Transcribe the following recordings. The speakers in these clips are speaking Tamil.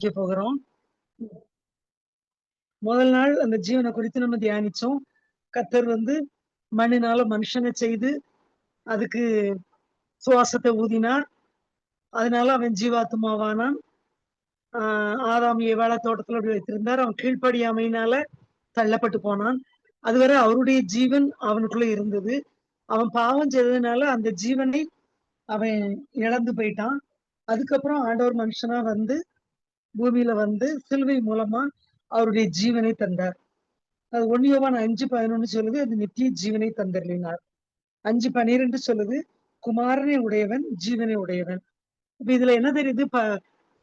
போகிறோம். முதல் நாள் அந்த ஜீவனை குறித்து நம்ம தியானிச்சோம். கர்த்தர் மண்ணினால மனுஷனை செய்து அதுக்கு சுவாசத்தை ஊதினார். அதனால அவன் ஜீவாத்மாவானான். ஆதாம் ஏவாள தோட்டத்துல அப்படி வைத்திருந்தார். அவன் கீழ்ப்படியாமையினால தள்ளப்பட்டு போனான். அதுவரை அவருடைய ஜீவன் அவனுக்குள்ள இருந்தது. அவன் பாவம் செய்ததுனால அந்த ஜீவனை அவன் இழந்து போயிட்டான். அதுக்கப்புறம் ஆண்டவர் மனுஷனா பூமியில சிலுவை மூலமா அவருடைய ஜீவனை தந்தார். அது 1 யோவான் 5:11 சொல்லுது, அது நித்திய ஜீவனை தந்தருளினார். 5:12 சொல்லுது, குமாரனை உடையவன் ஜீவனை உடையவன். இப்ப இதுல என்ன தெரியுது?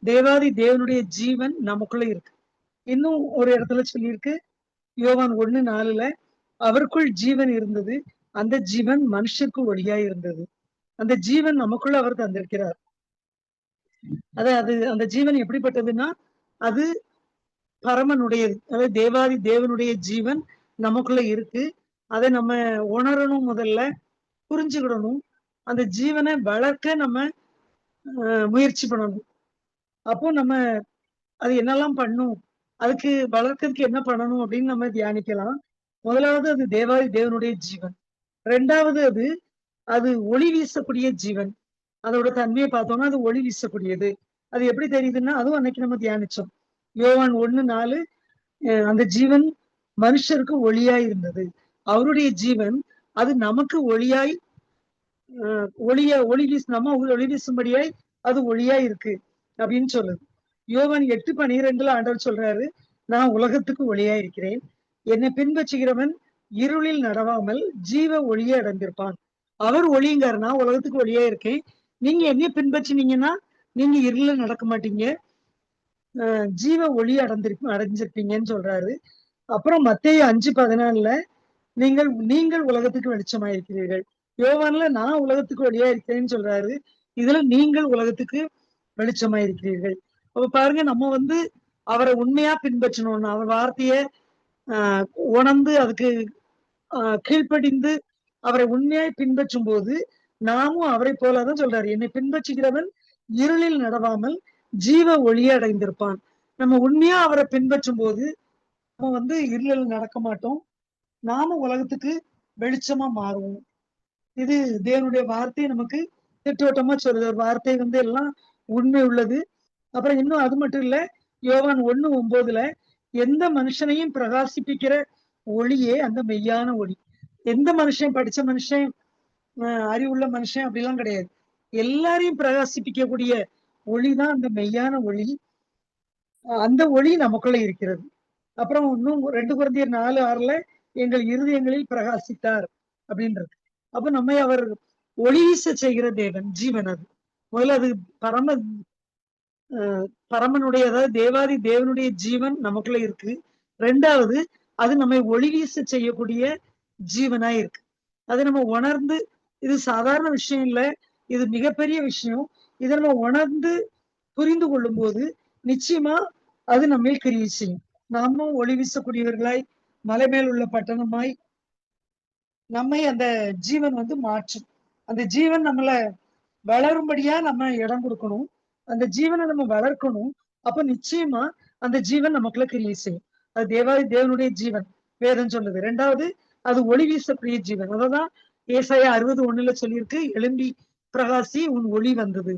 தேவாதி தேவனுடைய ஜீவன் நமக்குள்ள இருக்கு. இன்னும் ஒரு இடத்துல சொல்லியிருக்கு, யோவான் 1:4 அவருக்குள் ஜீவன் இருந்தது, அந்த ஜீவன் மனுஷருக்கு ஒளியாய் இருந்தது. அந்த ஜீவன் நமக்குள்ள அவர் தந்திருக்கிறார். அது அந்த ஜீவன் எப்படிப்பட்டதுன்னா, அது பரமனுடையது. அதாவது தேவாதி தேவனுடைய ஜீவன் நமக்குள்ள இருக்கு. அதை நம்ம உணரணும், முதல்ல புரிஞ்சுக்கிடணும். அந்த ஜீவனை வளர்க்க நம்ம முயற்சி பண்ணணும். அப்போ நம்ம அது என்னெல்லாம் பண்ணும், அதுக்கு வளர்க்கறதுக்கு என்ன பண்ணணும் அப்படின்னு நம்ம தியானிக்கலாம். முதலாவது அது தேவாதி தேவனுடைய ஜீவன். ரெண்டாவது அது ஒளி வீசக்கூடிய ஜீவன். அதோட தன்மையை பார்த்தோம்னா அது ஒளி வீசக்கூடியது. அது எப்படி தெரியுதுன்னா, அதுவும் அன்னைக்கு நம்ம தியானிச்சோம். யோவான் 1:4 அந்த ஜீவன் மனுஷருக்கு ஒளியாய் இருந்தது. அவருடைய ஜீவன் அது நமக்கு ஒளியாய் நம்ம ஒளி வீசும்படியாய் அது ஒளியாய் இருக்கு அப்படின்னு சொல்லுது. யோவான் 8:12 ஆண்டவர் சொல்றாரு, நான் உலகத்துக்கு ஒளியாய் இருக்கிறேன். என்னை பின்பற்றுகிறவன் இருளில் நடவாமல் ஜீவ ஒளியை அடைந்திருப்பான். அவர் ஒளிங்கார், நான் உலகத்துக்கு ஒளியா இருக்கேன். நீங்க என்னைய பின்பற்றினீங்கன்னா நீங்க இருள நடக்க மாட்டீங்க, ஜீவ ஒளி அடைஞ்சிருப்பீங்கன்னு சொல்றாரு. அப்புறம் மத்தேயு 5:14 நீங்கள் உலகத்துக்கு வெளிச்சமா இருக்கிறீர்கள். யோவான்ல நான் உலகத்துக்கு ஒளியா இருக்கிறேன்னு சொல்றாரு. இதுல நீங்கள் உலகத்துக்கு வெளிச்சமா இருக்கிறீர்கள். அப்ப பாருங்க, நம்ம அவரை உண்மையா பின்பற்றணும்னு, அவர் வார்த்தைய உணர்ந்து அதுக்கு கீழ்ப்படிந்து அவரை உண்மையாய் பின்பற்றும் போது நாமும் அவரை போலதான் சொல்றாரு, என்னை பின்பற்றுகிறவன் இருளில் நடவாமல் ஜீவ ஒளியை அடைந்திருப்பான். நம்ம உண்மையா அவரை பின்பற்றும் போது நம்ம இருளில் நடக்க மாட்டோம், நாமும் உலகத்துக்கு வெளிச்சமா மாறுவோம். இது தேவனுடைய வார்த்தை நமக்கு திட்டவட்டமா சொல்லுது. ஒரு வார்த்தை எல்லாம் உண்மை உள்ளது. அப்புறம் இன்னும் அது மட்டும் இல்ல, யோவான் 1:9 எந்த மனுஷனையும் பிரகாசிப்பிக்கிற ஒளியே அந்த மெய்யான ஒளி. எந்த மனுஷன், படிச்ச மனுஷன், அறிவுள்ள மனுஷன் அப்படிலாம் கிடையாது. எல்லாரையும் பிரகாசிப்பிக்கக்கூடிய ஒளிதான் அந்த மெய்யான ஒளி. அந்த ஒளி நமக்குள்ள இருக்கிறது. அப்புறம் இன்னும் 2 கொரிந்தியர் 4:6 எங்கள் இருதயங்களில் பிரகாசித்தார் அப்படின்றது. அப்ப நம்மை அவர் ஒளி வீச செய்கிற தேவன், ஜீவன். அது முதல்ல அது பரமனுடைய, அதாவது தேவாதி தேவனுடைய ஜீவன் நமக்குள்ள இருக்கு. ரெண்டாவது அது நம்மை ஒளி வீச செய்யக்கூடிய ஜீவனா இருக்கு. அதை நம்ம உணர்ந்து, இது சாதாரண விஷயம் இல்ல, இது மிகப்பெரிய விஷயம். இதை நம்ம உணர்ந்து புரிந்து கொள்ளும் போது நிச்சயமா அது நம்ம கிரியை செய்யும். நாமும் ஒளி வீசக்கூடியவர்களாய், மலை மேல் உள்ள பட்டணமாய் நம்மை அந்த ஜீவன் மாற்றும். அந்த ஜீவன் நம்மள வளரும்படியா நம்ம இடம் கொடுக்கணும். அந்த ஜீவனை நம்ம வளர்க்கணும். அப்ப நிச்சயமா அந்த ஜீவன் நமக்குள்ள கிரியை செய்யும். அது தேவாதி தேவனுடைய ஜீவன், வேதம் சொல்லுது. ரெண்டாவது அது ஒளி வீசக்கூடிய ஜீவன். அததான் ஏசாயா 60:1 சொல்லியிருக்கு, எழும்பி பிரகாசி உன் ஒளி வந்தது.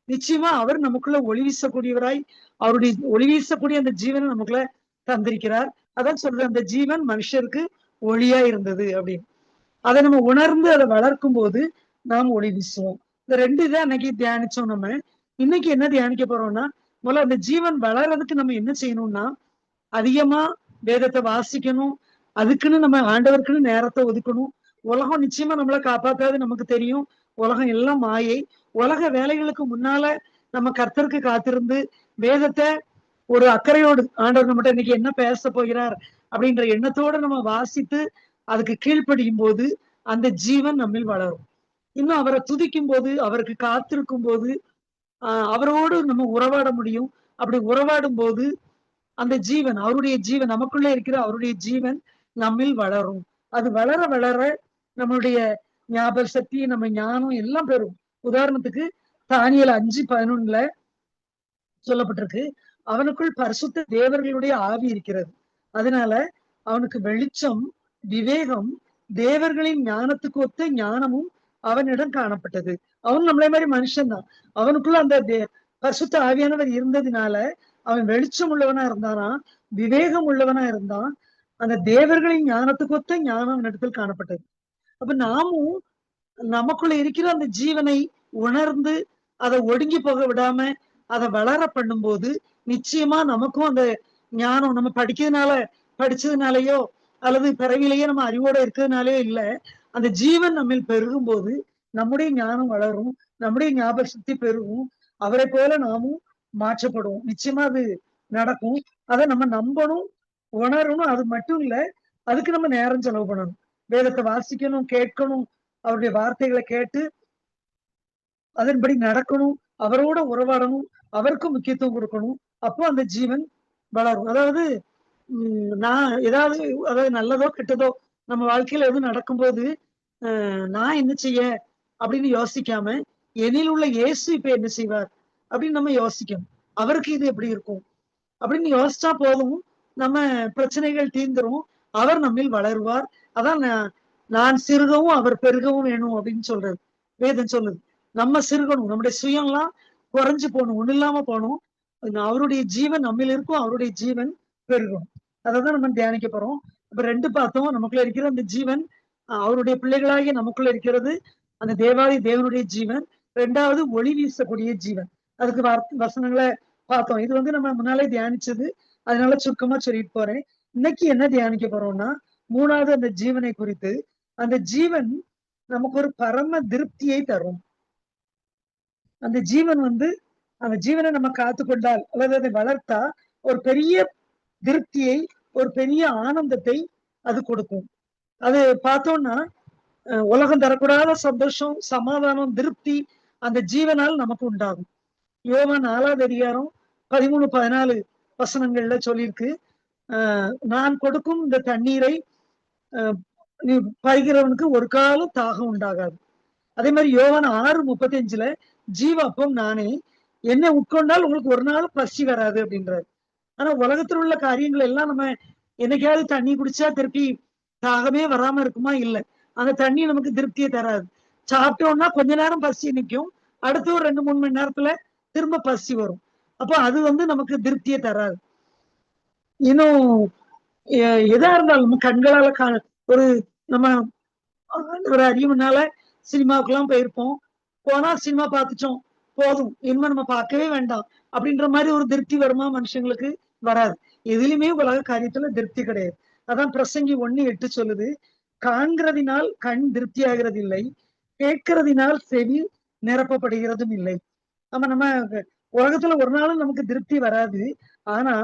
நிச்சயமா அவர் நமக்குள்ள ஒளி வீசக்கூடியவராய், அவருடைய ஒளி வீசக்கூடிய அந்த ஜீவனை நமக்குள்ள தந்திருக்கிறார். அதான் சொல்றது, அந்த ஜீவன் மனுஷருக்கு ஒளியா இருந்தது அப்படின்னு. அதை நம்ம உணர்ந்து அதை வளர்க்கும் போது நாம் ஒளி வீசுவோம். இந்த 2 இதை அன்னைக்கு தியானிச்சோம். நம்ம இன்னைக்கு என்ன தியானிக்க போறோம்னா, முதல்ல அந்த ஜீவன் வளர்றதுக்கு நம்ம என்ன செய்யணும்னா, அதிகமா வேதத்தை வாசிக்கணும். அதுக்குன்னு நம்ம ஆண்டவருக்குன்னு நேரத்தை ஒதுக்கணும். உலகம் நிச்சயமா நம்மளை காப்பாத்தாது, நமக்கு தெரியும். உலகம் எல்லாம் மாயை. உலக வேலைகளுக்கு முன்னால நம்ம கர்த்தருக்கு காத்திருந்து வேதத்தை ஒரு அக்கறையோடு, ஆண்டவர் நம்மகிட்ட இன்னைக்கு என்ன பேச போகிறார் அப்படின்ற எண்ணத்தோட நம்ம வாசித்து அதுக்கு கீழ்ப்படியும் போது அந்த ஜீவன் நம்மில் வளரும். இன்னும் அவரை துதிக்கும் போது, அவருக்கு காத்திருக்கும் போது அவரோடு நம்ம உறவாட முடியும். அப்படி உறவாடும் போது அந்த ஜீவன், அவருடைய ஜீவன், நமக்குள்ள இருக்கிற அவருடைய ஜீவன் நம்மில் வளரும். அது வளர வளர நம்மளுடைய ஞாபக சக்தி, நம்ம ஞானம் எல்லாம் பெறும். உதாரணத்துக்கு தானியேல் 5:11 சொல்லப்பட்டிருக்கு, அவனுக்குள் பரிசுத்த தேவர்களுடைய ஆவி இருக்கிறது. அதனால அவனுக்கு வெளிச்சம், விவேகம், தேவர்களின் ஞானத்துக்கு ஒத்த ஞானமும் அவனிடம் காணப்பட்டது. அவன் நம்மளே மாதிரி மனுஷன்தான். அவனுக்குள்ள அந்த பரிசுத்த ஆவியானவர் இருந்ததுனால அவன் வெளிச்சம் உள்ளவனா இருந்தானா, விவேகம் உள்ளவனா இருந்தான். அந்த தேவர்களின் ஞானத்துக்கு ஒத்த ஞானம் அவனிடத்தில் காணப்பட்டது. அப்ப நாமும் நமக்குள்ள இருக்கிற அந்த ஜீவனை உணர்ந்து அதை ஒடுங்கி போக விடாம அதை வளர பண்ணும்போது நிச்சயமா நமக்கும் அந்த ஞானம், நம்ம படிச்சதுனாலயோ அல்லது பிறவிலேயே நம்ம அறிவோட இருக்கிறதுனாலயோ இல்ல, அந்த ஜீவன் நம்ம பெருகும் போது நம்முடைய ஞானம் வளரும், நம்முடைய ஞாபக சக்தி பெருகும், அவரை போல நாமும் மாற்றப்படுவோம். நிச்சயமா அது நடக்கும். அதை நம்ம நம்பணும், உணரணும். அது மட்டும் இல்ல, அதுக்கு நம்ம நேரம் செலவு பண்ணணும். வேதத்தை வாசிக்கணும், கேட்கணும், அவருடைய வார்த்தைகளை கேட்டு அதன்படி நடக்கணும், அவரோட உறவாடணும், அவருக்கும் முக்கியத்துவம் கொடுக்கணும். அப்போ அந்த ஜீவன் வளரும். அதாவது நான் அதாவது நல்லதோ கெட்டதோ நம்ம வாழ்க்கையில எதுவும் நடக்கும்போது நான் என்ன செய்ய அப்படின்னு யோசிக்காம, என்னில் உள்ள இயேசு இப்ப என்ன செய்வார் அப்படின்னு நம்ம யோசிக்கணும். அவருக்கு இது எப்படி இருக்கும் அப்படின்னு யோசிச்சா போதும், நம்ம பிரச்சனைகள் தீர்ந்துரும், அவர் நம்மில் வளருவார். அதான் நான் சிறுகவும் அவர் பெருகவும் வேணும் அப்படின்னு சொல்றது வேதம் சொல்லுது. நம்ம சிறுகணும், நம்முடைய சுயம்லாம் குறைஞ்சு போகணும், ஒண்ணு இல்லாம போகணும். அவருடைய ஜீவன் நம்மில் இருக்கும், அவருடைய ஜீவன் பெருகும். அதான் நம்ம தியானிக்க போறோம். இப்ப 2 பார்த்தோம். நமக்குள்ள இருக்கிற அந்த ஜீவன் அவருடைய பிள்ளைகளாகிய நமக்குள்ள இருக்கிறது அந்த தேவாதி தேவனுடைய ஜீவன். 2வது ஒளி வீசக்கூடிய ஜீவன். அதுக்கு வசனங்களை பார்த்தோம். இது நம்ம முன்னாலே தியானிச்சது, அதனால சுருக்கமா சொல்லிட்டு போறேன். இன்னைக்கு என்ன தியானிக்க போறோம்னா 3வது அந்த ஜீவனை குறித்து. அந்த ஜீவன் நமக்கு ஒரு பரம திருப்தியை தரும். அந்த ஜீவன் அந்த ஜீவனை நம்ம காத்து கொண்டால் அல்லது அதை வளர்த்தா ஒரு பெரிய திருப்தியை, ஒரு பெரிய ஆனந்தத்தை அது கொடுக்கும். அது பார்த்தோம்னா உலகம் தரக்கூடாத சந்தோஷம், சமாதானம், திருப்தி அந்த ஜீவனால் நமக்கு உண்டாகும். யோவான் 4வது அதிகாரம் 13, 14 வசனங்கள்ல சொல்லியிருக்கு. நான் கொடுக்கும் இந்த தண்ணீரை நீ பருகிறவனுக்கு ஒரு காலம் தாகம் உண்டாகாது. அதே மாதிரி யோவான் 6:35 ஜீவ அப்பம் நானே, என்னை உட்கொண்டால் உங்களுக்கு ஒரு நாள் பசி வராது அப்படின்றாரு. ஆனா உலகத்தில் உள்ள காரியங்கள் எல்லாம் நம்ம என்னைக்காவது தண்ணி குடிச்சா திருப்பி தாகமே வராம இருக்குமா? இல்ல. அந்த தண்ணி நமக்கு திருப்தியை தராது. சாப்பிட்டோம்னா கொஞ்ச நேரம் பசி நிற்கும், அடுத்து ஒரு 2-3 மணி நேரத்துல திரும்ப பசி வரும். அப்போ அது நமக்கு திருப்தியை தராது. இன்னும் எதா இருந்தாலும் கண்களால ஒரு நம்ம ஒரு அறிவுனால சினிமாவுக்கு எல்லாம் போயிருப்போம். போனா சினிமா பார்த்துட்டோம், போதும், இனிமே நம்ம பார்க்கவே வேண்டாம் அப்படின்ற மாதிரி ஒரு திருப்தி வருமா? மனுஷங்களுக்கு வராது. எதுலையுமே உலக காரியத்துல திருப்தி கிடையாது. அதான் பிரசங்கி 1:8 சொல்லுது, காண்கிறதினால் கண் திருப்தி ஆகிறது இல்லை, கேட்கிறதினால் செவி நிரப்பப்படுகிறதும் இல்லை. நம்ம உலகத்துல ஒரு நாளும் நமக்கு திருப்தி வராது. ஆனா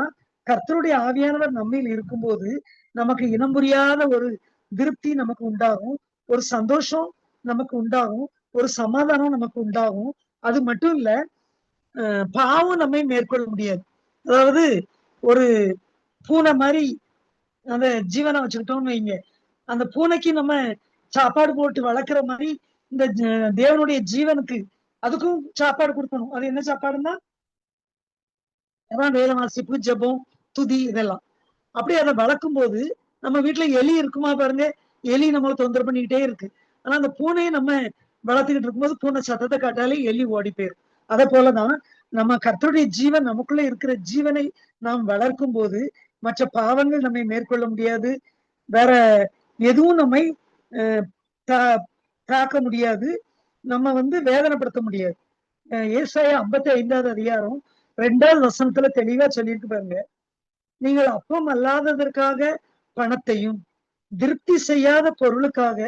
கர்த்தருடைய ஆவியானவர் நம்மில் இருக்கும்போது நமக்கு இனம் புரியாத ஒரு திருப்தி நமக்கு உண்டாகும், ஒரு சந்தோஷம் நமக்கு உண்டாகும், ஒரு சமாதானம் நமக்கு உண்டாகும். அது மட்டும் இல்ல, பாவம் நம்மை மேற்கொள்ள முடியாது. அதாவது ஒரு பூனை மாதிரி அந்த ஜீவனை வச்சுக்கிட்டோம்னு வைங்க, அந்த பூனைக்கு நம்ம சாப்பாடு போட்டு வளர்க்குற மாதிரி இந்த தேவனுடைய ஜீவனுக்கு அதுக்கும் சாப்பாடு கொடுக்கணும். அது என்ன சாப்பாடுன்னா அதான் வேலை வாசிப்பு, ஜெபம், துதி, இதெல்லாம். அப்படி அதை வளர்க்கும் போது நம்ம வீட்டுல எலி இருக்குமா பாருங்க, எலி நம்மளை தொந்தரவு பண்ணிக்கிட்டே இருக்கு. ஆனா அந்த பூனையை நம்ம வளர்த்துக்கிட்டு இருக்கும்போது பூனை சத்தத்தை காட்டாலே எலி ஓடி போயிரும். அதே போலதான் நம்ம கர்த்தருடைய ஜீவன் நமக்குள்ள இருக்கிற ஜீவனை நாம் வளர்க்கும் போது மற்ற பாவங்கள் நம்மை மேற்கொள்ள முடியாது, வேற எதுவும் நம்மை தாக்க முடியாது, நம்ம வேதனைப்படுத்த முடியாது. ஏசாயா 55வது அதிகாரம் 2வது வசனத்துல தெளிவா சொல்லியிருக்கு பாருங்க, நீங்கள் அப்பம் அல்லாததற்காக பணத்தையும் திருப்தி செய்யாத பொருளுக்காக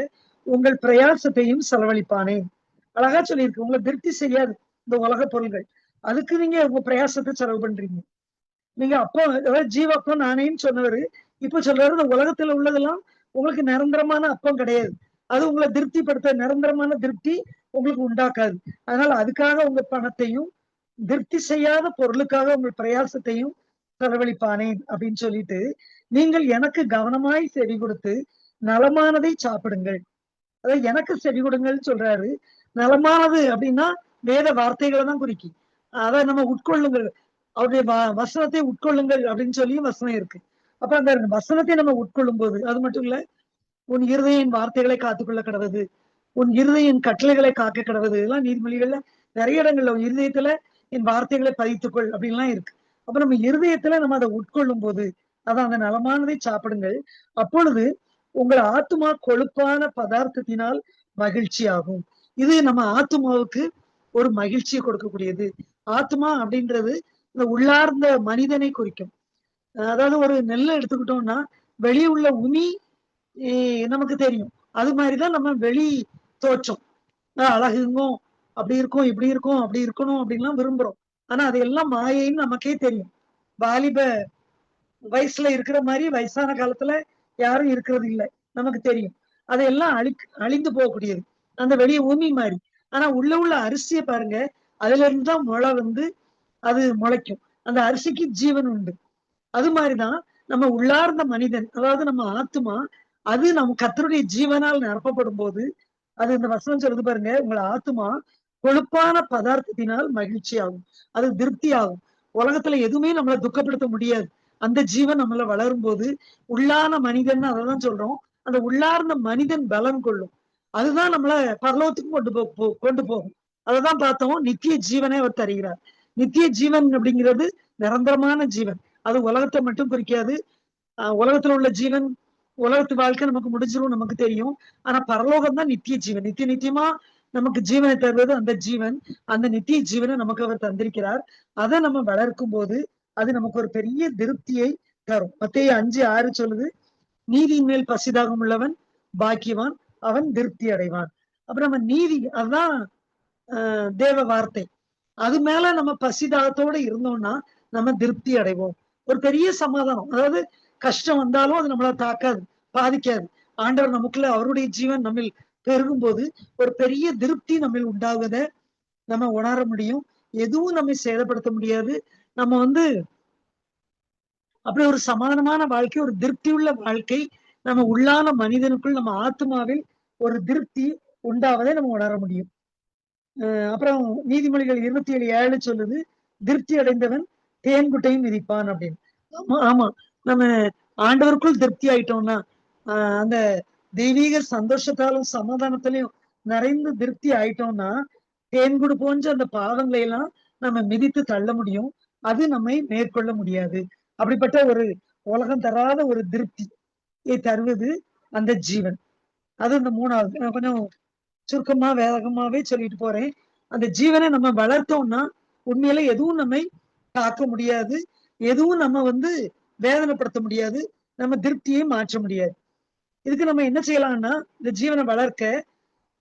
உங்கள் பிரயாசத்தையும் செலவழிப்பானேன். அழகா சொல்லியிருக்கு. உங்களை திருப்தி செய்யாது இந்த உலக பொருள்கள், அதுக்கு நீங்க உங்க பிரயாசத்தை செலவு பண்றீங்க. நீங்க அப்போ அதாவது ஜீவ அப்பம் நானேன்னு சொன்னவரு இப்ப சொல்றாரு, இந்த உலகத்துல உள்ளதெல்லாம் உங்களுக்கு நிரந்தரமான அப்பம் கிடையாது, அது உங்களை திருப்திப்படுத்த நிரந்தரமான திருப்தி உங்களுக்கு உண்டாக்காது. அதனால அதுக்காக உங்க பணத்தையும் திருப்தி செய்யாத பொருளுக்காக உங்கள் பிரயாசத்தையும் செலவழிப்பானேன் அப்படின்னு சொல்லிட்டு, நீங்கள் எனக்கு கவனமாய் செவி கொடுத்து நலமானதை சாப்பிடுங்கள். அதாவது எனக்கு செவி கொடுங்கள் சொல்றாரு. நலமானது அப்படின்னா வேத வார்த்தைகளை தான் குறிக்கும். அதை நம்ம உட்கொள்ளுங்கள். அவருடைய வசனத்தை உட்கொள்ளுங்கள் அப்படின்னு சொல்லியும் வசனம் இருக்கு. அப்ப அந்த வசனத்தை நம்ம உட்கொள்ளும் போது அது மட்டும் இல்ல, உன் இருதயம் என் வார்த்தைகளை காத்துக்கொள்ள கடவுது, உன் இருதயம் என் கட்டளைகளை காக்க கடவுது, இதெல்லாம் நீதிமொழிகள்ல நிறைய இடங்கள்ல உன் இருதயத்துல என் வார்த்தைகளை பதித்துக்கொள் அப்படின்லாம் இருக்கு. அப்ப நம்ம இருதயத்துல நம்ம அதை உட்கொள்ளும் போது, அதான் அந்த நலமானதை சாப்பிடுங்கள், அப்பொழுது உங்கள் ஆத்துமா கொழுப்பான பதார்த்தத்தினால் மகிழ்ச்சி ஆகும். இது நம்ம ஆத்துமாவுக்கு ஒரு மகிழ்ச்சியை கொடுக்கக்கூடியது. ஆத்மா அப்படின்றது இந்த உள்ளார்ந்த மனிதனை குறிக்கும். அதாவது ஒரு நெல்லை எடுத்துக்கிட்டோம்னா வெளியே உள்ள உமி நமக்கு தெரியும். அது மாதிரிதான் நம்ம வெளி தோற்றம். அழகுங்கும், அப்படி இருக்கும், இப்படி இருக்கும், அப்படி இருக்கணும் அப்படின்லாம் விரும்புறோம். ஆனா அதையெல்லாம் மாயைன்னு நமக்கே தெரியும். வாலிப வயசுல இருக்கிற மாதிரி வயசான காலத்துல யாரும் இருக்கிறது இல்லை, நமக்கு தெரியும். அதையெல்லாம் அழிந்து போகக்கூடியது அந்த வெளிய ஊமி மாதிரி. ஆனா உள்ள அரிசியை பாருங்க, அதுல இருந்துதான் முளை வந்து அது முளைக்கும். அந்த அரிசிக்கு ஜீவன் உண்டு. அது மாதிரிதான் நம்ம உள்ளார்ந்த மனிதன், அதாவது நம்ம ஆத்துமா, அது நம்ம கர்த்தருடைய ஜீவனால் நிரப்பப்படும் போது, அது இந்த வசனம் சொல்லுது பாருங்க, உங்களை ஆத்துமா கொழுப்பான பதார்த்தத்தினால் மகிழ்ச்சி ஆகும், அது திருப்தி ஆகும். உலகத்துல எதுவுமே நம்மளை துக்கப்படுத்த முடியாது. அந்த ஜீவன் நம்மள வளரும் போது உள்ளான மனிதன் அதான் சொல்றோம். அந்த உள்ளார்ந்த மனிதன் பலம் கொள்ளும். அதுதான் நம்மள பரலோகத்துக்கு கொண்டு போகும். அததான் பார்த்தோம், நித்திய ஜீவனை அவர் தருகிறார். நித்திய ஜீவன் அப்படிங்கிறது நிரந்தரமான ஜீவன். அது உலகத்தை மட்டும் குறிக்காது. உலகத்துல உள்ள ஜீவன், உலகத்து வாழ்க்கை நமக்கு முடிஞ்சிரும், நமக்கு தெரியும். ஆனா பரலோகம் தான் நித்திய ஜீவன். நித்தியமா நமக்கு ஜீவனை தருவது அந்த ஜீவன். அந்த நித்திய ஜீவனை நமக்கு அவர் தந்திருக்கிறார். அதை நம்ம வளர்க்கும் போது அது நமக்கு ஒரு பெரிய திருப்தியை தரும். மத்தேயு 5:6 சொல்லுது, நீதியின் மேல் பசிதாகம் உள்ளவன் பாக்கியவான், அவன் திருப்தி அடைவான். அப்ப நம்ம நீதி, அதுதான் தேவ வார்த்தை. அது மேல நம்ம பசிதாகத்தோட இருந்தோம்னா நம்ம திருப்தி அடைவோம். ஒரு பெரிய சமாதானம். அதாவது கஷ்டம் வந்தாலும் அது நம்மள தாக்காது, பாதிக்காது. ஆண்டவர் நமக்குள்ள அவருடைய ஜீவன் நம்மில் பெருகும் போது ஒரு பெரிய திருப்தி நம்மில் உண்டாகுத நம்ம உணர முடியும். எதுவும் நம்மை சேதப்படுத்த முடியாது. நம்ம வந்து அப்படி ஒரு சமாதானமான வாழ்க்கை, ஒரு திருப்தி உள்ள வாழ்க்கை நம்ம உள்ளான மனிதனுக்குள், நம்ம ஆத்மாவில் ஒரு திருப்தி உண்டாவதை நம்ம உணர முடியும். அப்புறம் நீதிமொழிகள் 27:7 சொல்லுது, திருப்தி அடைந்தவன் தேன்குட்டையும் மிதிப்பான் அப்படின்னு. ஆமா ஆமா, நம்ம ஆண்டவருக்குள் திருப்தி ஆயிட்டோம்னா, அந்த தெய்வீக சந்தோஷத்தாலும் சமாதானத்திலையும் நிறைந்து திருப்தி ஆயிட்டோம்னா, தேன்குடு போன்ற அந்த பாவங்களை எல்லாம் நம்ம மிதித்து தள்ள முடியும். அது நம்மை மேற்கொள்ள முடியாது. அப்படிப்பட்ட ஒரு உலகம் தராத ஒரு திருப்தியை தருவது அந்த ஜீவன். அது இந்த மூணாவது. நான் கொஞ்சம் சுருக்கமா வேகமாவே சொல்லிட்டு போறேன். அந்த ஜீவனை நம்ம வளர்த்தோம்னா உண்மையில எதுவும் நம்மை தாக்க முடியாது, எதுவும் நம்ம வந்து வேதனைப்படுத்த முடியாது, நம்ம திருப்தியை மாற்ற முடியாது. இதுக்கு நம்ம என்ன செய்யலாம்னா, இந்த ஜீவனை வளர்க்க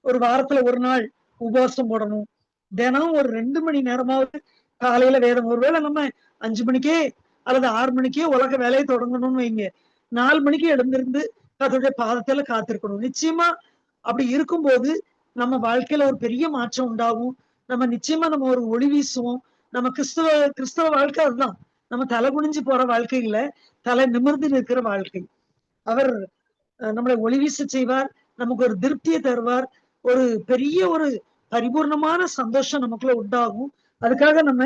ஒரு வாரத்துல ஒரு நாள் உபவாசம் போடணும். தினம் ஒரு 2 மணி நேரமாவது காலையில வேதம். ஒருவேளை நம்ம 5 மணிக்கே அல்லது 6 மணிக்கே உலக வேலையை தொடங்கணும்னு வைங்க, 4 மணிக்கு எழுந்திருந்து கர்த்தருடைய பாதத்துல காத்திருக்கணும். நிச்சயமா அப்படி இருக்கும்போது நம்ம வாழ்க்கையில ஒரு பெரிய மாற்றம் உண்டாகும். நம்ம நிச்சயமா நம்ம ஒரு ஒளி வீசுவோம். நம்ம கிறிஸ்தவ வாழ்க்கை அதுதான். நம்ம தலை குனிஞ்சு போற வாழ்க்கை இல்ல, தலை நிமிர்ந்து நிற்கிற வாழ்க்கை. அவர் நம்மளை ஒளி வீச செய்வார், நமக்கு ஒரு திருப்தியை தருவார், ஒரு பெரிய ஒரு பரிபூர்ணமான சந்தோஷம் நமக்குள்ள உண்டாகும். அதுக்காக நம்ம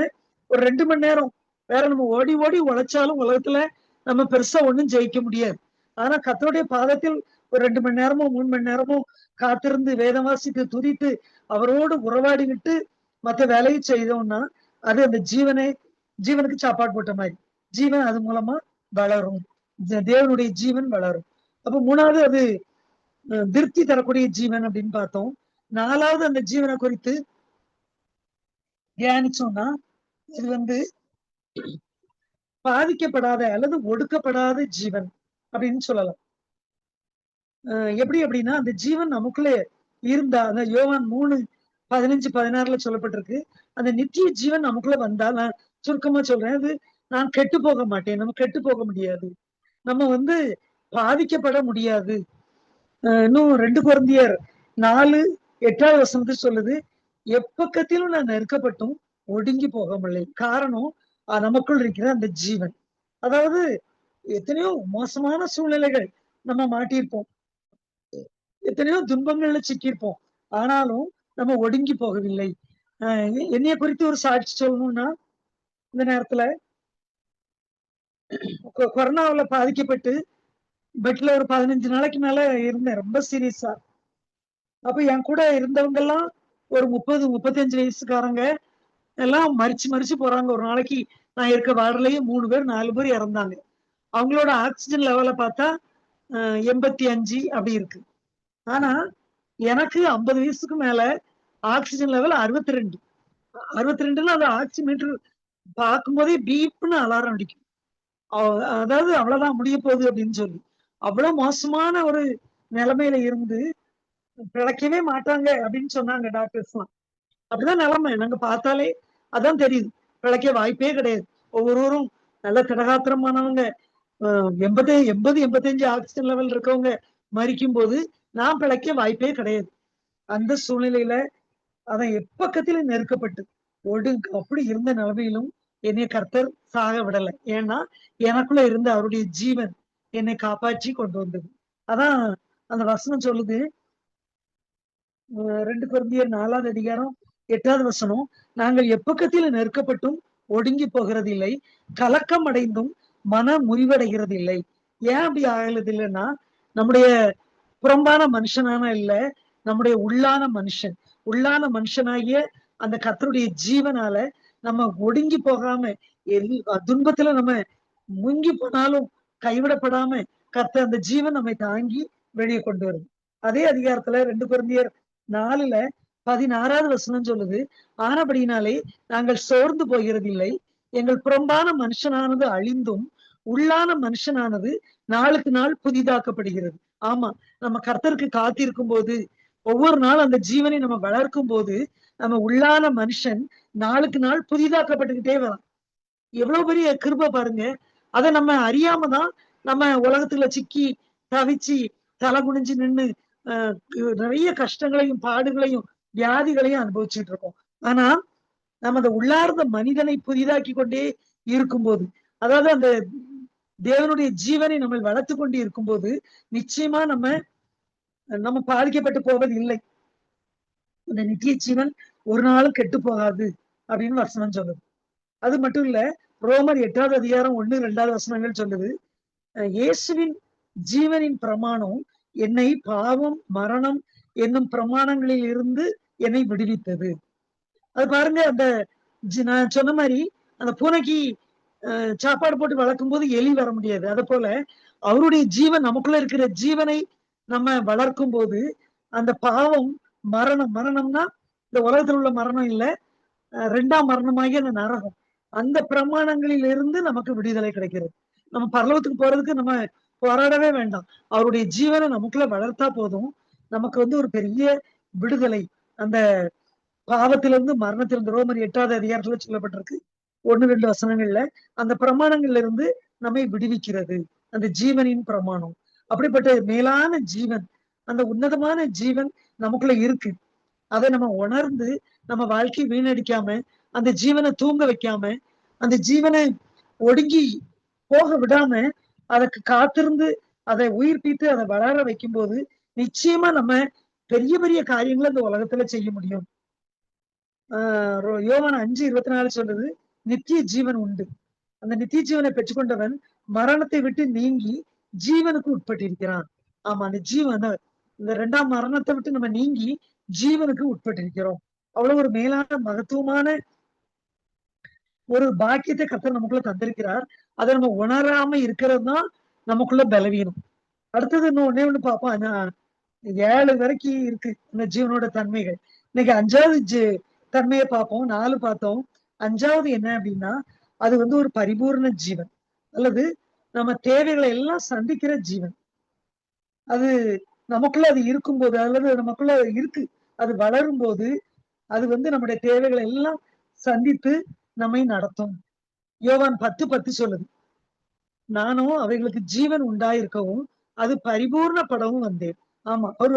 ஒரு 2 மணி நேரம் வேற நம்ம ஓடி ஓடி உழைச்சாலும் உலகத்துல நம்ம பெருசா ஒண்ணும் ஜெயிக்க முடியாது. ஆனா கர்த்தருடைய பாதத்தில் ஒரு 2 மணி நேரமோ 3 மணி நேரமோ காத்திருந்து வேதம் வாசித்து துதித்து அவரோடு உறவாடிக்கிட்டு மத்த வேலையை செய்தோம்னா அது அந்த ஜீவனுக்கு சாப்பாடு போட்ட மாதிரி ஜீவன் அது மூலமா வளரும். தேவனுடைய ஜீவன் வளரும். அப்ப மூணாவது அது திருப்தி தரக்கூடிய ஜீவன் அப்படின்னு பார்த்தோம். நாலாவது அந்த ஜீவனை குறித்து தியானிச்சோம்னா இது வந்து பாதிக்கப்படாத அல்லது ஒடுக்கப்படாத ஜீவன் அப்படின்னு சொல்லலாம். எப்படி அப்படின்னா அந்த ஜீவன் நமக்குள்ளே இருந்தா, அந்த யோவான் 3:15-16 சொல்லப்பட்டிருக்கு, அந்த நித்திய ஜீவன் நமக்குள்ள வந்தா, நான் சுருக்கமா சொல்றேன், அது நான் கெட்டு போக மாட்டேன், நம்ம கெட்டு போக முடியாது, நம்ம வந்து பாதிக்கப்பட முடியாது. இன்னும் 2 கொரிந்தியர் 4:8 சொல்லுது, எப்பக்கத்திலும் நான் நெருக்கப்பட்டும் ஒடுங்கி போக முடியலை. காரணம் நமக்குள் இருக்கிற அந்த ஜீவன். அதாவது எத்தனையோ மோசமான சூழ்நிலைகள் நம்ம மாட்டியிருப்போம், எத்தனையோ துன்பங்கள்ல சிக்கியிருப்போம், ஆனாலும் நம்ம ஒடுங்கி போகவில்லை. என்னைய குறித்து ஒரு சாட்சி சொல்லணும்னா, இந்த நேரத்துல கொரோனாவுல பாதிக்கப்பட்டு பெட்ல ஒரு 15 நாளைக்கு மேல இருந்தேன், ரொம்ப சீரியஸா. அப்ப என் கூட இருந்தவங்க எல்லாம் ஒரு 30, 35 வயசுக்காரங்க எல்லாம் மரிச்சு மரிச்சு போறாங்க. ஒரு நாளைக்கு நான் இருக்க வார்டுலயே 3 பேர், 4 பேர் இறந்தாங்க. அவங்களோட ஆக்ஸிஜன் லெவல பார்த்தா 85 அப்படி இருக்கு. ஆனா எனக்கு 50 வயசுக்கு மேல ஆக்ஸிஜன் லெவல் 62. 62ல அது ஆக்சிமீட்டர் பார்க்கும்போதே பீப்னு அலாரம் அடிக்கும். அதாவது அவ்வளவுதான் முடிய போகுது அப்படின்னு சொல்லி. அவ்வளவு மோசமான ஒரு நிலைமையில இருந்து பிழைக்கவே மாட்டாங்க அப்படின்னு சொன்னாங்க டாக்டர்ஸ்லாம். அப்படிதான் நிலைமை. நாங்க பார்த்தாலே அதான் தெரியுது. பிழைக்க வாய்ப்பே கிடையாது. ஒவ்வொருவரும் நல்ல திடகாத்திரமானவங்க. 80, 85 ஆக்சிஜன் லெவல் இருக்கவங்க மரிக்கும் போது நான் பிழைக்க வாய்ப்பே கிடையாது. அந்த சூழ்நிலையில அதான் எப்பக்கத்திலும் நெருக்கப்பட்டு அப்படி இருந்த நிலைமையிலும் என்னை கர்த்தர் சாக விடல. ஏன்னா எனக்குள்ள இருந்த அவருடைய ஜீவன் என்னை காப்பாற்றி கொண்டு வந்தது. அதான் அந்த வசனம் சொல்லுது. 2 கொரிந்தியர் 4வது அதிகாரம் 8வது வசனம், நாங்கள் எப்பக்கத்தில் நெருக்கப்பட்டும் ஒடுங்கி போகிறது இல்லை, கலக்கம் அடைந்தும் மன முறிவடைகிறது இல்லை. ஏன் அப்படி ஆகலது இல்லைன்னா, நம்முடைய புறம்பான மனுஷனான இல்ல, நம்முடைய உள்ளான மனுஷனாகிய அந்த கர்த்தருடைய ஜீவனால நம்ம ஒடுங்கி போகாம துன்பத்துல நம்ம முங்கி போனாலும் கைவிடப்படாம கர்த்தர் அந்த ஜீவன் நம்மை தாங்கி வெளியே கொண்டு வருது. அதே அதிகாரத்துல 2 கொரிந்தியர் 4ல 16வது வசனம் சொல்லுது, ஆனபடியினாலே நாங்கள் சோர்ந்து போகிறது இல்லை, எங்கள் புறம்பான மனுஷனானது அழிந்தும் உள்ளான மனுஷனானது நாளுக்கு நாள் புதிதாக்கப்படுகிறது. ஆமா, நம்ம கர்த்தருக்கு காத்திருக்கும் போது ஒவ்வொரு நாள் அந்த ஜீவனை நம்ம வளர்க்கும் போது நம்ம உள்ளான மனுஷன் நாளுக்கு நாள் புதிதாக்கப்பட்டுக்கிட்டே வரும். எவ்வளவு பெரிய கிருபை பாருங்க. அதை நம்ம அறியாம தான் நம்ம உலகத்துல சிக்கி தவிச்சு தலை குனிஞ்சு நின்னு நிறைய கஷ்டங்களையும் பாடுகளையும் வியாதிகளையும் அனுபவிச்சுட்டு இருக்கோம். ஆனா நம்ம அந்த உள்ளார்ந்த மனிதனை புதிதாக்கி கொண்டே இருக்கும்போது, அதாவது அந்த தேவனுடைய ஜீவனை நம்ம வளர்த்து கொண்டு இருக்கும்போது நிச்சயமா நம்ம பாதிக்கப்பட்டு போவது இல்லை. அந்த நித்திய ஜீவன் ஒரு நாளும் கெட்டு போகாது அப்படின்னு வசனம் சொல்லுது. அது மட்டும் இல்ல, ரோமர் 8வது அதிகாரம் 1, 2வது வசனங்கள் சொல்லுது, இயேசுவின் ஜீவனின் பிரமாணம் என்னை பாவம் மரணம் என்னும் பிரமாணங்களில் இருந்து என்னை விடுவித்தது. அது பாருங்க, அந்த நான் சொன்ன மாதிரி அந்த பூனைக்கு சாப்பாடு போட்டு வளர்க்கும் போது எலி வர முடியாது. அத போல அவருடைய ஜீவன் நமக்குள்ள இருக்கிற ஜீவனை நம்ம வளர்க்கும் போது அந்த பாவம் மரணம்னா இந்த உலகத்தில் உள்ள மரணம் இல்ல, 2ஆம் மரணமாகி அந்த நரகம், அந்த பிரமாணங்களில் இருந்து நமக்கு விடுதலை கிடைக்கிறது. நம்ம பரலோகத்துக்கு போறதுக்கு நம்ம போராடவே வேண்டாம். அவருடைய ஜீவனை நமக்குள்ள வளர்த்தா போதும், நமக்கு ஒரு பெரிய விடுதலை. அந்த பாவத்திலிருந்து மரணத்திலிருந்து ரோமர் 8வது அதிகாரத்துல சொல்லப்பட்டிருக்கு 1, 2 வசனங்கள்ல அந்த பிரமாணங்கள்ல இருந்து நம்மை விடுவிக்கிறது அந்த ஜீவனின் பிரமாணம். அப்படிப்பட்ட மேலான ஜீவன், அந்த உன்னதமான ஜீவன் நமக்குள்ள இருக்கு. அதை நம்ம உணர்ந்து நம்ம வாழ்க்கை வீணடிக்காம, அந்த ஜீவனை தூங்க வைக்காம, அந்த ஜீவனை ஒடுங்கி போக விடாம அதுக்கு காத்திருந்து அதை உயிர்ப்பித்து அதை வளர வைக்கும் போது நிச்சயமா நம்ம பெரிய பெரிய காரியங்களை இந்த உலகத்துல செய்ய முடியும். யோவான் 5:24 சொல்றது, நித்திய ஜீவன் உண்டு. அந்த நித்திய ஜீவனை பெற்றுக்கொண்டவன் மரணத்தை விட்டு நீங்கி ஜீவனுக்கு உட்பட்டிருக்கிறான். ஆமா, அந்த ஜீவன் இந்த 2ஆம் மரணத்தை விட்டு நம்ம நீங்கி ஜீவனுக்கு உட்பட்டிருக்கிறோம். அவ்வளவு ஒரு மேலான மகத்துவமான ஒரு பாக்கியத்தை கர்த்தர் நமக்குள்ள தந்திருக்கிறார். அதை நம்ம உணராம இருக்கிறது தான் நமக்குள்ள பலவீனம். அடுத்தது இன்னும் ஒண்ணு பார்ப்போம். 7 வரைக்கும் இருக்கு இந்த ஜீவனோட தன்மைகள். இன்னைக்கு 5வது தன்மையை பார்ப்போம். 4 பார்த்தோம். 5வது என்ன அப்படின்னா, அது ஒரு பரிபூர்ண ஜீவன், அல்லது நம்ம தேவைகளை எல்லாம் சந்திக்கிற ஜீவன். அது நமக்குள்ள அது இருக்கும்போது, அல்லது நமக்குள்ள இருக்கு, அது வளரும் போது அது நம்முடைய தேவைகளை எல்லாம் சந்தித்து நம்மை நடத்தும். யோவான் 10:10 சொல்லுது, நானும் அவைகளுக்கு ஜீவன் உண்டாயிருக்கவும் அது பரிபூர்ணப்படவும் வந்தேன். ஆமா, அவர்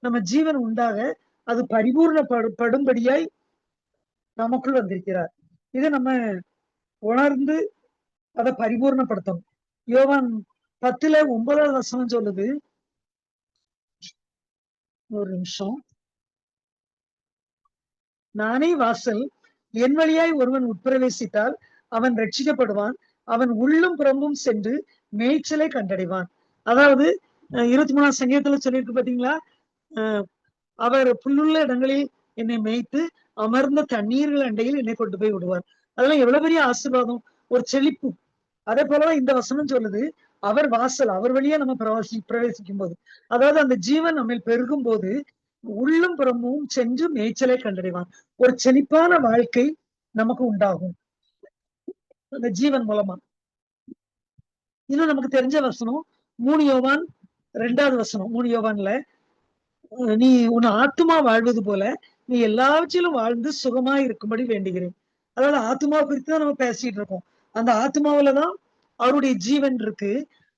நம்ம ஜீவன் உண்டாக அது பரிபூர்ணப்படும்படியாய் நமக்குள் வந்திருக்கிறார். இதை நம்ம உணர்ந்து அதை பரிபூர்ணப்படுத்தணும். யோவான் 10:9 வசனம் சொல்லுது, ஒரு நிமிஷம், நானே வாசல், என் வழியாய் ஒருவன் உட்பிரவேசித்தால் அவன் ரட்சிக்கப்படுவான். அவன் உள்ளும் புறம்பும் சென்று மேய்ச்சலை கண்டடைவான். அதாவது 23ஆம் சங்கீதத்துல சொல்லியிருக்கு பாத்தீங்களா? அஹ் அவர் புல்லுள்ள இடங்களில் என்னை மேய்த்து அமர்ந்த தண்ணீர்கள் அண்டையில் என்னை கொண்டு போய் விடுவார். அதெல்லாம் எவ்வளவு பெரிய ஆசீர்வாதம், ஒரு செழிப்பு. அதே போலதான் இந்த வசனம் சொல்லுது, அவர் வாசல், அவர் வழியா நம்ம பிரவேசிக்கும் போது, அதாவது அந்த ஜீவன் நம்ம பெருகும் போது உள்ளும் புறமும் சென்று மேய்ச்சலை கண்டடைவான். ஒரு செழிப்பான வாழ்க்கை நமக்கு உண்டாகும் அந்த ஜீவன் மூலமா. இன்னும் நமக்கு தெரிஞ்ச வசனம் 3 யோவான் 2வது வசனம். 3 யோவான்ல நீ உன் ஆத்துமா வாழ்வது போல நீ எல்லாவற்றிலும் வாழ்ந்து சுகமா இருக்கும்படி வேண்டுகிறேன். அதாவது ஆத்மா குறித்து தான் நம்ம பேசிட்டு இருக்கோம். அந்த ஆத்மாவிலதான் அவருடைய ஜீவன் இருக்கு.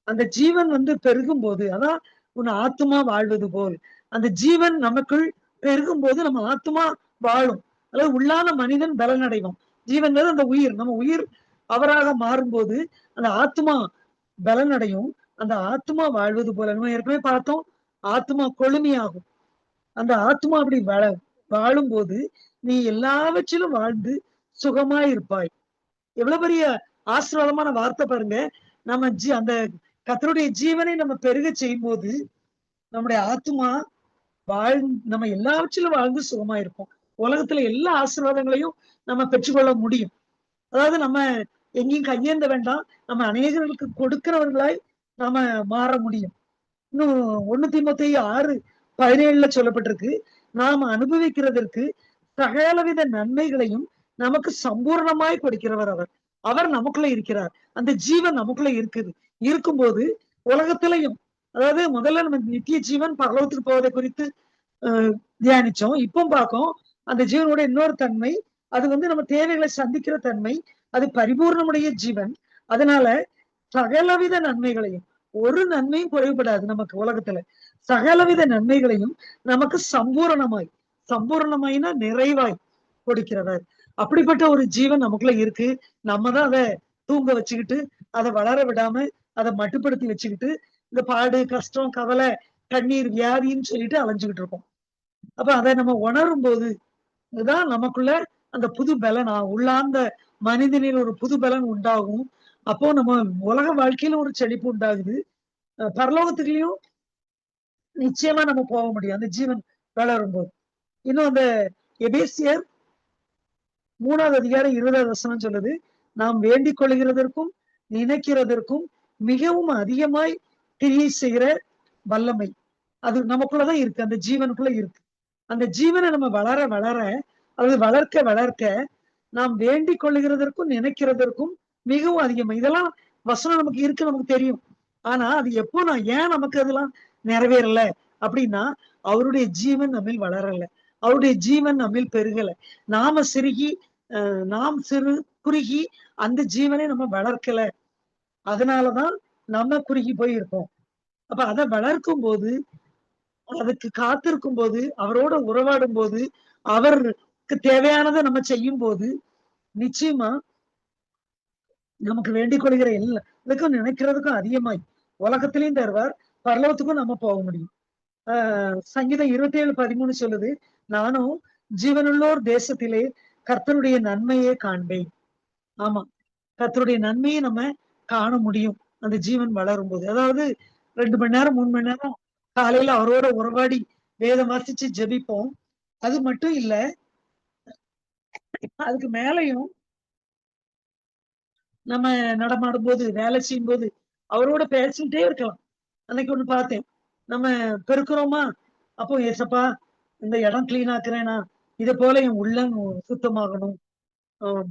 அந்த ஜீவன் பெருகும் போது, அதான் உன் ஆத்மா வாழ்வது போல், அந்த ஜீவன் நமக்குள் பெருகும் போது நம்ம ஆத்மா வாழும். அதாவது உள்ளான மனிதன் பலனடைவான். ஜீவன் அந்த உயிர், நம்ம உயிர் அவராக மாறும்போது அந்த ஆத்மா பலனடையும். அந்த ஆத்மா வாழ்வது போல நம்ம ஏற்கனவே பார்த்தோம், ஆத்மா கொழுமையாகும். அந்த ஆத்மா அப்படி வாழும்போது நீ எல்லாவற்றிலும் வாழ்ந்து சுகமாய் இருப்பாய். எவ்வளவு பெரிய ஆசீர்வாதமான வார்த்தை பாருங்க. நம்ம அந்த கர்த்தருடைய ஜீவனை நம்ம பெருக செய்யும் போது நம்முடைய ஆத்மா நம்ம எல்லாவற்றிலும் வாழ்ந்து சுகமா இருப்போம். உலகத்துல எல்லா ஆசீர்வாதங்களையும் நம்ம பெற்றுக்கொள்ள முடியும். அதாவது நம்ம எங்கேயும் கையேந்த வேண்டாம், நம்ம அநேகர்களுக்கு கொடுக்கிறவர்களாய் நாம மாற முடியும். இன்னும் 1 தீமோத்தேயு 6:17 சொல்லப்பட்டிருக்கு, நாம் அனுபவிக்கிறதற்கு சகலவித நன்மைகளையும் நமக்கு சம்பூர்ணமாய் கொடுக்கிறவர் அவர். அவர் நமக்குள்ள இருக்கிறார். அந்த ஜீவன் நமக்குள்ள இருக்குது. இருக்கும்போது உலகத்திலையும், அதாவது முதல்ல நம்ம நித்திய ஜீவன் பரலோகத்துக்கு போவதை குறித்து தியானிச்சோம். இப்போ பார்க்கும் அந்த ஜீவனோட இன்னொரு தன்மை, அது நம்ம தேவைகளை சந்திக்கிற தன்மை, அது பரிபூர்ணமுடைய ஜீவன். அதனால சகலவித நன்மைகளையும், ஒரு நன்மையும் குறைபடாது நமக்கு உலகத்துல. சகலவித நன்மைகளையும் நமக்கு சம்பூரணமாய்னா நிறைவாய் கொடுக்கிறவர். அப்படிப்பட்ட ஒரு ஜீவன் நமக்குள்ள இருக்கு. நம்ம தான் அதை தூங்க வச்சுக்கிட்டு, அதை வளர விடாம, அதை மட்டுப்படுத்தி வச்சுக்கிட்டு, இந்த பாடு, கஷ்டம், கவலை, கண்ணீர், வியாதின்னு சொல்லிட்டு அலைஞ்சுக்கிட்டு இருக்கோம். அப்ப அதை நம்ம உணரும் போது இதுதான் நமக்குள்ள அந்த புது பலன், உள்ளார்ந்த மனிதனில் ஒரு புது பலன் உண்டாகும். அப்போ நம்ம உலக வாழ்க்கையில ஒரு செழிப்பு உண்டாகுது. பரலோகத்துக்குலயும் நிச்சயமா நம்ம போக முடியும் அந்த ஜீவன் வளரும் போது. இன்னும் அந்த எபேசியர் 3வது அதிகாரம் 20வது வசனம் சொல்லுது, நாம் வேண்டிக் கொள்கிறதற்கும் நினைக்கிறதற்கும் மிகவும் அதிகமாய் கிரியை செய்கிற வல்லமை அது நமக்குள்ளதான் இருக்கு, அந்த ஜீவனுக்குள்ள இருக்கு. அந்த ஜீவனை நம்ம வளர வளர, அது வளர்க்க வளர்க்க, நாம் வேண்டிக் கொள்ளுகிறதற்கும் நினைக்கிறதற்கும் மிகவும் அதிகமா, இதெல்லாம் வசனம் நமக்கு இருக்கு, நமக்கு தெரியும். ஆனா அது எப்போ ஏன் நமக்கு அதெல்லாம் நிறைவேறல அப்படின்னா, அவருடைய ஜீவன் நம்மில் வளரல, அவருடைய ஜீவன் நம்மில் பெருகல. நாம நாம் குறுகி அந்த ஜீவனை நம்ம வளர்க்கல. அதனாலதான் நம்ம குறுகி போய் இருக்கோம். அப்ப அதை வளர்க்கும் போது, அதுக்கு காத்திருக்கும் போது, அவரோட உறவாடும் போது, அவருக்கு தேவையானதை நம்ம செய்யும் போது, நிச்சயமா நமக்கு வேண்டிக் கொள்கிற எல்லாத்துக்கும் நினைக்கிறதுக்கும் அதிகமாய் உலகத்திலையும் தருவார், பரலோகத்துக்கும் நம்ம போக முடியும். சங்கீதம் 27:13 சொல்லுது, நானும் ஜீவனுள்ளோர் தேசத்திலே கர்த்தருடைய நன்மையை காண்பேன். ஆமா, கர்த்தருடைய நன்மையை நம்ம காண முடியும் அந்த ஜீவன் வளரும் போது. அதாவது 2 மணி நேரம் 3 மணி நேரம் காலையில அவரோட உறவாடி வேதம் வாசிச்சு ஜெபிப்போம். அது மட்டும் இல்ல, அதுக்கு மேலையும் நம்ம நடமாடும் போது, வேலை செய்யும் போது அவரோட பேசிக்கிட்டே இருக்கலாம். அன்னைக்கு ஒண்ணு பார்த்தேன், நம்ம பெருக்கிறோமா, அப்போ ஏசப்பா இந்த இடம் கிளீன் ஆக்குறேனா, இதை போல என் உள்ளம் சுத்தமாகணும்.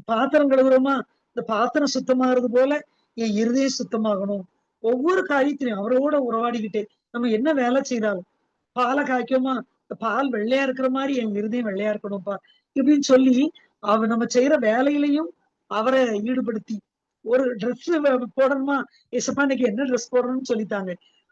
பாத்திரம் கழுவுறோமா, இந்த பாத்திரம் சுத்தமாகிறது போல என் இருதயம் சுத்தமாகணும். ஒவ்வொரு காரியத்திலையும் அவரோட உறவாடிக்கிட்டே நம்ம என்ன வேலை செய்தாலும், பாலை காய்க்கோமா, இந்த பால் வெள்ளையா இருக்கிற மாதிரி என் இருதயம் வெள்ளையா இருக்கணும்ப்பா இப்படின்னு சொல்லி நம்ம செய்யற வேலையிலையும் அவரை ஈடுபடுத்தி, ஒரு ட்ரெஸ் போடணுமா, ஏசப்பா இன்னைக்கு என்ன ட்ரெஸ் போடணும்னு சொல்லித்தாங்க,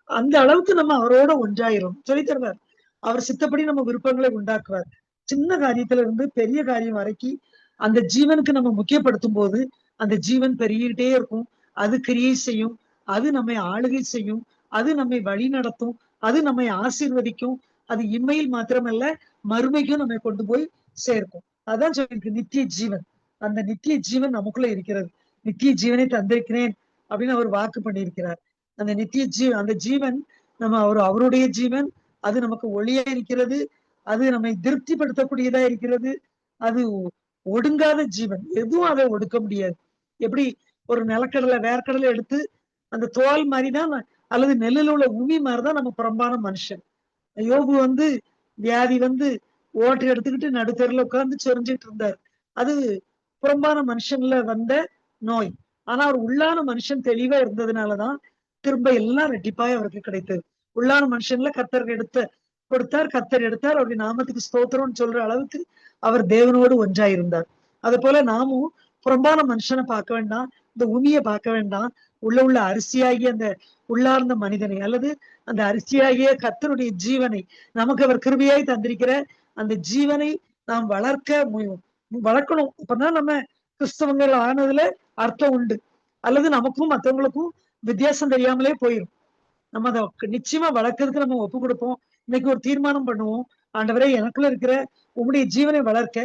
அந்த அளவுக்கு நம்ம அவரோட ஒன்றாயிரும் சொல்லி தருவார். அவர் சித்தப்படி நம்ம விருப்பங்களை உண்டாக்குவார். சின்ன காரியத்துல இருந்து பெரிய காரியம் வரைக்கும் அந்த ஜீவனுக்கு நம்ம முக்கியப்படுத்தும் போது அந்த ஜீவன் பெருகிட்டே இருக்கும். அது கிரியை செய்யும், அது நம்மை ஆளுகை செய்யும், அது நம்மை வழி நடத்தும், அது நம்மை ஆசீர்வதிக்கும். அது இம்மையில் மாத்திரமல்ல, மறுமைக்கும் நம்மை கொண்டு போய் சேர்க்கும். அதான் சொல்லியிருக்கு நித்திய ஜீவன். அந்த நித்திய ஜீவன் நமக்குள்ள இருக்கிறது. நித்திய ஜீவனை தந்திருக்கிறேன் அப்படின்னு அவர் வாக்கு பண்ணியிருக்கிறார். அந்த அந்த ஜீவன் அவருடைய ஜீவன். அது நமக்கு ஒளியா இருக்கிறது. அது நம்மை திருப்திப்படுத்தக்கூடியதா இருக்கிறது. அது ஒடுங்காத ஜீவன். எதுவும் அதை ஒடுக்க முடியாது. எப்படி ஒரு நிலக்கடலை வேர்க்கடலை எடுத்து அந்த தோல் மாதிரிதான், அல்லது நெல்லில் உள்ள உமி மாதிரிதான் நம்ம புறம்பான மனுஷன். யோபு வியாதி ஓட்டை எடுத்துக்கிட்டு நடுத்தெருல உட்கார்ந்து சொரிஞ்சிட்டு இருந்தார். அது புறம்பான மனுஷன்ல வந்த நோய். ஆனா அவர் உள்ளான மனுஷன் தெளிவா இருந்ததுனாலதான் திரும்ப எல்லாம் ரெட்டிப்பாய் அவருக்கு கிடைத்தது. உள்ளான மனுஷன்ல கர்த்தர் கர்த்தர் எடுத்தார். அவருடைய நாமத்துக்கு ஸ்தோத்திரம்னு சொல்ற அளவுக்கு அவர் தேவனோடு ஒன்றாயிருந்தார். அது போல நாமும் புறம்பான மனுஷனை பார்க்க வேண்டாம், இந்த உமியை பார்க்க வேண்டாம். உள்ள அரிசியாகிய அந்த உள்ளார்ந்த மனிதனை, அல்லது அந்த அரிசியாகிய கர்த்தருடைய ஜீவனை, நமக்கு அவர் கிருபையாய் தந்திருக்கிற அந்த ஜீவனை நாம் வளர்க்கணும். அப்பதான் நம்ம கிறிஸ்தவங்கள் ஆனதுல அர்த்தம் உண்டு. அல்லது நமக்கும் மற்றவங்களுக்கும் வித்தியாசம் தெரியாமலே போயிடும். நம்ம அதை நிச்சயமா வளர்க்கறதுக்கு நம்ம ஒப்பு கொடுப்போம். இன்னைக்கு ஒரு தீர்மானம் பண்ணுவோம். ஆண்டவரே, எனக்குள்ள இருக்கிற உங்களுடைய ஜீவனை வளர்க்க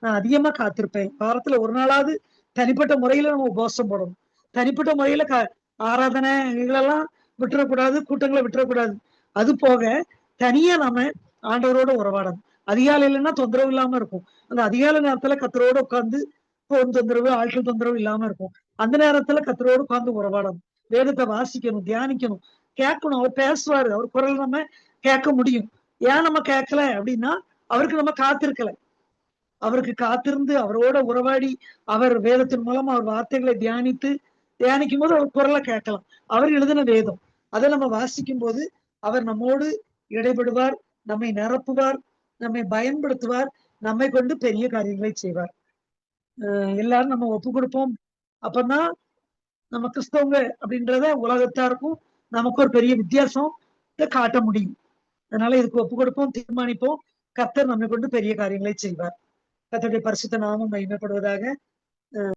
நான் அதிகமா காத்திருப்பேன். வாரத்துல ஒரு நாளாவது தனிப்பட்ட முறையில நம்ம உபவாசம் போடணும். தனிப்பட்ட முறையில ஆராதனை இதெல்லாம் விட்டுறக்கூடாது, கூட்டங்களை விட்டுறக்கூடாது. அது போக தனியா நாம ஆண்டவரோட உறவாடணும். அதிகாலையிலன்னா தொந்தரவு இல்லாம இருக்கும். அந்த அதிகாலை நேரத்துல கத்தரோட உட்கார்ந்து போன் தொந்தரவு, ஆட்கள் தொந்தரவு இல்லாம இருக்கும். அந்த நேரத்துல கத்தரோடு உட்கார்ந்து உறவாடணும். வேதத்தை வாசிக்கணும், தியானிக்கணும், கேட்கணும். அவர் பேசுவாரு, அவர் குரல் நம்ம கேட்க முடியும். ஏன் நம்ம கேட்கல அப்படின்னா, அவருக்கு நம்ம காத்திருக்கல. அவருக்கு காத்திருந்து அவரோட உறவாடி அவர் வேதத்தின் மூலம் அவர் வார்த்தைகளை தியானிக்கும் போது அவர் குரலை கேட்கலாம். அவர் எழுதின வேதம் அதை நம்ம வாசிக்கும் போது அவர் நம்மோடு இடைபடுவார், நம்மை நிரப்புவார், நம்மை பயன்படுத்துவார், நம்மை கொண்டு பெரிய காரியங்களை செய்வார். எல்லாரும் நம்ம ஒப்பு கொடுப்போம். அப்பதான் நம்ம கிறிஸ்தவங்க அப்படின்றத உலகத்தாருக்கும் நமக்கு ஒரு பெரிய வித்தியாசம் காட்ட முடியும். அதனால இதுக்கு ஒப்பு கொடுப்போம், தீர்மானிப்போம். கர்த்தர் நம்மை கொண்டு பெரிய காரியங்களை செய்வார். கர்த்தருடைய பரிசுத்த நாமம் மகிமைப்படுவதாக.